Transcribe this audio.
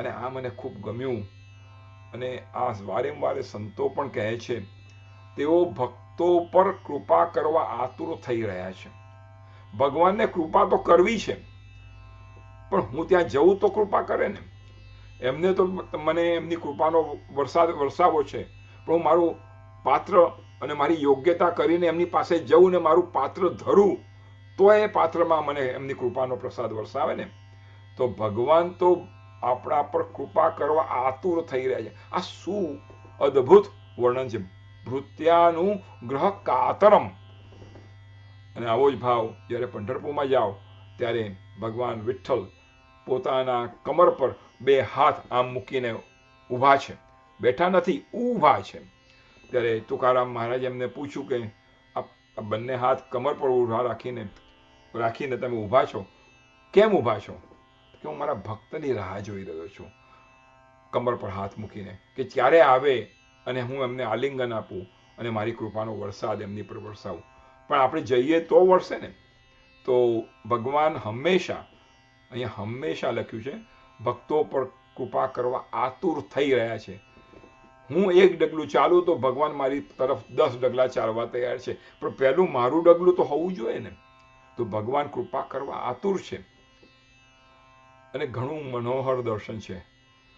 અને આ મને ખૂબ ગમ્યું. અને આ વારંવાર સંતો પણ કહે છે, તેઓ ભક્તો પર કૃપા કરવા આતુર થઈ રહ્યા છે. ભગવાનને કૃપા તો કરવી છે, પણ હું ત્યાં જવું તો કૃપા કરે ને. એમને તો મને એમની કૃપાનો વરસાદ વરસાવો છે, પણ હું મારું પાત્ર અને મારી યોગ્યતા કરીને એમની પાસે જઉં ને મારું પાત્ર ધરું, તો એ પાત્રમાં મને એમની કૃપાનો પ્રસાદ વરસાવે ને. તો ભગવાન તો આપણા પર કૃપા કરવા આતુર થઈ રહ્યા છે. આ શું અદ્ભુત વર્ણન છે. ભૃત્યાનું ગ્રહ કાતરમ. અને આવો જ ભાવ જ્યારે પંઢરપુરમાં જાઓ ત્યારે ભગવાન વિઠ્ઠલ પોતાના કમર પર બે હાથ આમ મૂકીને ઊભા છે, બેઠા નથી, ઊભા છે. ત્યારે તુકારામ મહારાજ એમને પૂછ્યું કે આ બંને હાથ કમર પર ઊભા રાખીને તમે ઊભા છો, કેમ ઊભા છો? કે હું મારા ભક્તની રાહ જોઈ રહ્યો છું, કમર પર હાથ મૂકીને, કે ક્યારે આવે અને હું એમને આલિંગન આપું અને મારી કૃપાનો વરસાદ એમની પર વરસાવું. પણ આપણે જઈએ તો વરસે ને. તો ભગવાન હંમેશા, અહીંયા હંમેશા લખ્યું છે, ભક્તો પર કૃપા કરવા આતુર થઈ રહ્યા છે. હું એક ડગલું ચાલું તો ભગવાન મારી તરફ 10 ડગલા ચાલવા તૈયાર છે, પણ પહેલું મારું ડગલું તો હોવું જોઈએ ને. તો ભગવાન કૃપા કરવા આતુર છે. અને ઘણું મનોહર દર્શન છે.